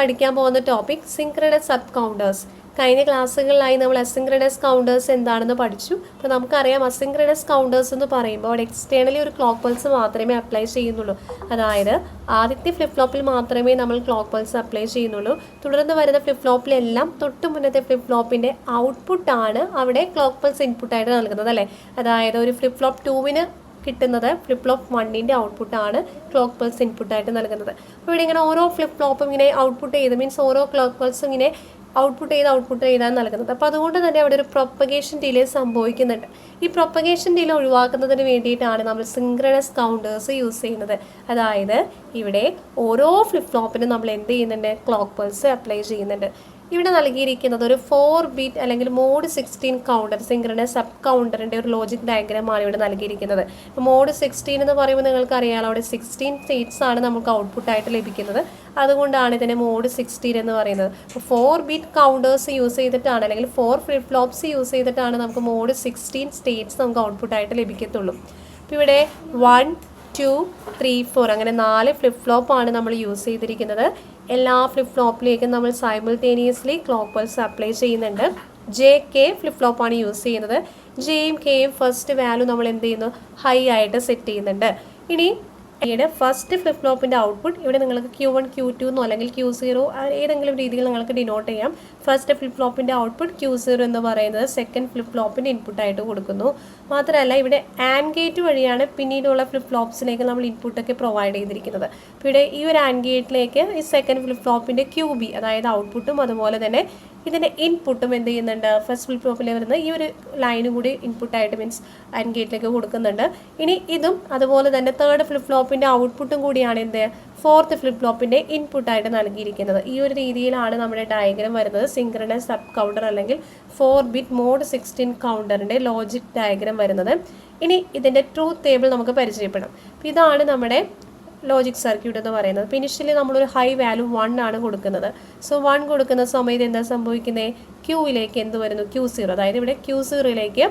പഠിക്കാൻ പോകുന്ന topic synchronous up counters. കഴിഞ്ഞ ക്ലാസ്സുകളിലായി നമ്മൾ അസിൻക്രണസ് കൗണ്ടേഴ്സ് എന്താണെന്ന് പഠിച്ചു. അപ്പോൾ നമുക്കറിയാം അസിൻക്രണസ് കൗണ്ടേഴ്സ് എന്ന് പറയുമ്പോൾ അവിടെ എക്സ്റ്റേണലി ഒരു ക്ലോക്ക് പൾസ് മാത്രമേ അപ്ലൈ ചെയ്യുന്നുള്ളൂ. അതായത് ആദ്യത്തെ ഫ്ലിപ്പ് ഫ്ലോപ്പിൽ മാത്രമേ നമ്മൾ ക്ലോക്ക് പൾസ് അപ്ലൈ ചെയ്യുന്നുള്ളൂ. തുടർന്ന് വരുന്ന ഫ്ലിപ്പ് ഫ്ലോപ്പിലെല്ലാം തൊട്ട് മുന്നത്തെ ഫ്ലിപ്പ് ഫ്ലോപ്പിൻ്റെ ഔട്ട്പുട്ടാണ് അവിടെ ക്ലോക്ക് പൾസ് ഇൻപുട്ടായിട്ട് നൽകുന്നത് അല്ലേ. അതായത് ഒരു ഫ്ലിപ്പ് ഫ്ലോപ്പ് 2 കിട്ടുന്നത് ഫ്ലിപ്പ് ഫ്ലോപ്പ് 1 ഔട്ട്പുട്ടാണ് ക്ലോക്ക് പൾസ് ഇൻപുട്ടായിട്ട് നൽകുന്നത്. അപ്പോൾ ഇവിടെ ഇങ്ങനെ ഓരോ ഫ്ലിപ്പ് ഫ്ലോപ്പും ഇങ്ങനെ ഔട്ട്പുട്ട് ചെയ്ത് മീൻസ് ഓരോ ക്ലോക്ക് പൾസും ഇങ്ങനെ ഔട്ട്പുട്ട് ചെയ്താണ് നൽകുന്നത്. അപ്പോൾ അതുകൊണ്ട് തന്നെ അവിടെ ഒരു പ്രൊപ്പഗേഷൻ ഡിലേ സംഭവിക്കുന്നുണ്ട്. ഈ പ്രൊപ്പഗേഷൻ ഡിലേ ഒഴിവാക്കുന്നതിന് വേണ്ടിയിട്ടാണ് നമ്മൾ സിൻക്രണസ് കൗണ്ടേഴ്സ് യൂസ് ചെയ്യുന്നത്. അതായത് ഇവിടെ ഓരോ ഫ്ലിപ്പ് ഫ്ലോപ്പിനും നമ്മൾ എന്ത് ചെയ്യുന്നുണ്ട്, ക്ലോക്ക് പൾസ് അപ്ലൈ ചെയ്യുന്നുണ്ട്. ഇവിടെ നൽകിയിരിക്കുന്നത് ഒരു 4 ബിറ്റ് അല്ലെങ്കിൽ മോഡ് 16 കൗണ്ടർ സിൻക്രണസ് സബ് കൗണ്ടറിൻ്റെ ഒരു ലോജിക് ഡയഗ്രമാണ് ഇവിടെ നൽകിയിരിക്കുന്നത്. മോഡ് 16 എന്ന് പറയുമ്പോൾ നിങ്ങൾക്ക് അറിയാമല്ലോ, അവിടെ 16 സ്റ്റേറ്റ്സ് ആണ് നമുക്ക് ഔട്ട്പുട്ടായിട്ട് ലഭിക്കുന്നത്. അതുകൊണ്ടാണ് ഇതിനെ മോഡ് 16 എന്ന് പറയുന്നത്. അപ്പോൾ 4 ബിറ്റ് കൗണ്ടേഴ്സ് യൂസ് ചെയ്തിട്ടാണ് അല്ലെങ്കിൽ 4 ഫ്ലിപ്പ് ഫ്ലോപ്സ് യൂസ് ചെയ്തിട്ടാണ് നമുക്ക് മോഡ് 16 സ്റ്റേറ്റ്സ് നമുക്ക് ഔട്ട്പുട്ടായിട്ട് ലഭിക്കത്തുള്ളൂ. അപ്പോൾ ഇവിടെ 1, 2, 3, 4 അങ്ങനെ 4 ഫ്ലിപ്പ് ഫ്ലോപ്പാണ് നമ്മൾ യൂസ് ചെയ്തിരിക്കുന്നത്. എല്ലാ ഫ്ലിപ്പ് ഫ്ലോപ്പിലേക്കും നമ്മൾ സൈമിൾട്ടേനിയസ്ലി ക്ലോക്ക് പൾസ് അപ്ലൈ ചെയ്യുന്നുണ്ട്. JK ഫ്ലിപ്പ് ഫ്ലോപ്പാണ് യൂസ് ചെയ്യുന്നത്. ജെയും കെയും ഫസ്റ്റ് വാല്യൂ നമ്മൾ എന്ത് ചെയ്യുന്നു, ഹൈ ആയിട്ട് സെറ്റ് ചെയ്യുന്നുണ്ട്. ഇനി ഫസ്റ്റ് ഫ്ലിപ്പ് ഫ്ലോപ്പിൻ്റെ ഔട്ട്പുട്ട് ഇവിടെ നിങ്ങൾക്ക് Q1, Q2 എന്നോ അല്ലെങ്കിൽ Q0 ഏതെങ്കിലും രീതിയിൽ നിങ്ങൾക്ക് ഡിനോട്ട് ചെയ്യാം. ഫസ്റ്റ് ഫ്ലിപ്പ് ഫ്ലോപ്പിൻ്റെ ഔട്ട്പുട്ട് Q0 എന്ന് പറയുന്നത് സെക്കൻഡ് ഫ്ലിപ്പ് ഫ്ലോപ്പിൻ്റെ ഇൻപുട്ടായിട്ട് കൊടുക്കുന്നു. മാത്രമല്ല ഇവിടെ ആൻഡ് ഗേറ്റ് വഴിയാണ് പിന്നീടുള്ള ഫ്ലിപ്പ് ഫ്ലോപ്സിലേക്ക് നമ്മൾ ഇൻപുട്ടൊക്കെ പ്രൊവൈഡ് ചെയ്തിരിക്കുന്നത്. അപ്പോൾ ഇവിടെ ഈ ഒരു ആൻഡ് ഗേറ്റിലേക്ക് ഈ സെക്കൻഡ് ഫ്ലിപ്പ് ഫ്ലോപ്പിൻ്റെ QB അതായത് ഔട്ട്പുട്ടും അതുപോലെ തന്നെ ഇതിൻ്റെ ഇൻപുട്ടും എന്ത് ചെയ്യുന്നുണ്ട്, ഫസ്റ്റ് ഫ്ലിപ്പ് ഫ്ലോപ്പിൽ വരുന്ന ഈ ഒരു ലൈനും കൂടി ഇൻപുട്ടായിട്ട് മീൻസ് ആൻഡ് ഗേറ്റിലേക്ക് കൊടുക്കുന്നുണ്ട്. ഇനി ഇതും അതുപോലെ തന്നെ തേർഡ് ഫ്ലിപ്പ് ഫ്ലോപ്പിൻ്റെ ഔട്ട്പുട്ടും കൂടിയാണ് എന്ത്, ഫോർത്ത് ഫ്ലിപ്പ് ഫ്ലോപ്പിൻ്റെ ഇൻപുട്ടായിട്ട് നൽകിയിരിക്കുന്നത്. ഈ ഒരു രീതിയിലാണ് നമ്മുടെ ഡയഗ്രം വരുന്നത്, സിൻക്രണസ് സബ് കൗണ്ടർ അല്ലെങ്കിൽ 4 ബിറ്റ് മോഡ് 16 കൗണ്ടറിൻ്റെ ലോജിക് ഡയഗ്രം വരുന്നത്. ഇനി ഇതിൻ്റെ ട്രൂത്ത് ടേബിൾ നമുക്ക് പരിചയപ്പെടാം. ഇതാണ് നമ്മുടെ ലോജിക് സർക്യൂട്ട് എന്ന് പറയുന്നത്. അപ്പോൾ ഇനിഷ്യലി നമ്മളൊരു ഹൈ വാല്യൂ 1 ആണ് കൊടുക്കുന്നത്. സോ 1 കൊടുക്കുന്ന സമയത്ത് എന്താ സംഭവിക്കുന്നത്, ക്യൂയിലേക്ക് എന്ത് വരുന്നു, Q0. അതായത് ഇവിടെ Q0യിലേക്ക്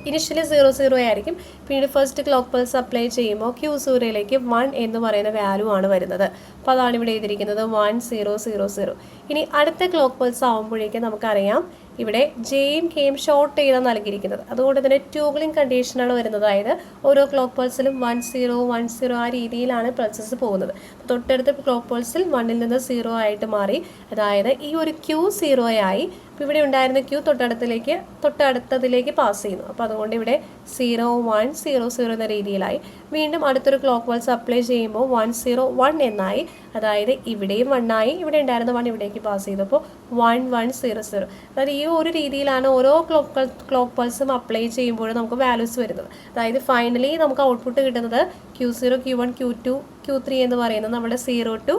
ഇനിഷ്യലി 00 ആയിരിക്കും. പിന്നീട് ഫസ്റ്റ് ക്ലോക്ക് പൾസ് അപ്ലൈ ചെയ്യുമ്പോൾ Q0യിലേക്ക് 1 എന്ന് പറയുന്ന വാല്യൂ ആണ് വരുന്നത്. അപ്പോൾ അതാണ് ഇവിടെ എഴുതിയിരിക്കുന്നത് 1000. ഇനി അടുത്ത ക്ലോക്ക് പൾസ് ആകുമ്പോഴേക്കും നമുക്കറിയാം ഇവിടെ ജെയും കെയും ഷോർട്ട് ചെയ്താണ് നൽകിയിരിക്കുന്നത്. അതുകൊണ്ട് തന്നെ ട്യൂബ്ലിംഗ് കണ്ടീഷനാണ് വരുന്നത്. അതായത് ഓരോ ക്ലോക്ക് പൾസിലും 1010 ആ രീതിയിലാണ് പൾസസ് പോകുന്നത്. തൊട്ടടുത്ത ക്ലോക്ക് പൾസിൽ 1ൽ നിന്ന് 0 ആയിട്ട് മാറി. അതായത് ഈ ഒരു Q0 ആയി. അപ്പോൾ ഇവിടെ ഉണ്ടായിരുന്ന Q തൊട്ടടുത്തതിലേക്ക് പാസ് ചെയ്യുന്നു. അപ്പോൾ അതുകൊണ്ട് ഇവിടെ 0100 എന്ന രീതിയിലായി. വീണ്ടും അടുത്തൊരു ക്ലോക്ക് പൾസ് അപ്ലൈ ചെയ്യുമ്പോൾ 101 എന്നായി. അതായത് ഇവിടെയും 1 ആയി, ഇവിടെ ഉണ്ടായിരുന്ന 1 ഇവിടേക്ക് പാസ് ചെയ്തു. അപ്പോൾ 1100. അതായത് ഈ ഒരു രീതിയിലാണ് ഓരോ ക്ലോക്ക് പൾസും അപ്ലൈ ചെയ്യുമ്പോഴും നമുക്ക് വാല്യൂസ് വരുന്നത്. അതായത് ഫൈനലി നമുക്ക് ഔട്ട്പുട്ട് കിട്ടുന്നത് Q0, Q1, Q2, Q3 എന്ന് പറയുന്നത് നമ്മുടെ 0 to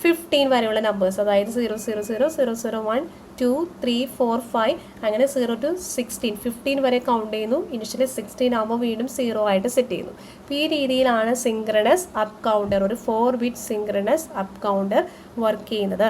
15 വരെയുള്ള നമ്പേഴ്സ്. അതായത് 000, 001, 2, 3, 4, 5 അങ്ങനെ 0 to 16, 15 വരെ കൗണ്ട് ചെയ്യുന്നു. ഇനിഷ്യലി 16 ആകുമ്പോൾ വീണ്ടും 0 ആയിട്ട് സെറ്റ് ചെയ്യുന്നു. അപ്പോൾ ഈ രീതിയിലാണ് സിൻക്രണസ് അപ്പ് കൗണ്ടർ, ഒരു 4 bit synchronous up counter work ചെയ്യുന്നത്.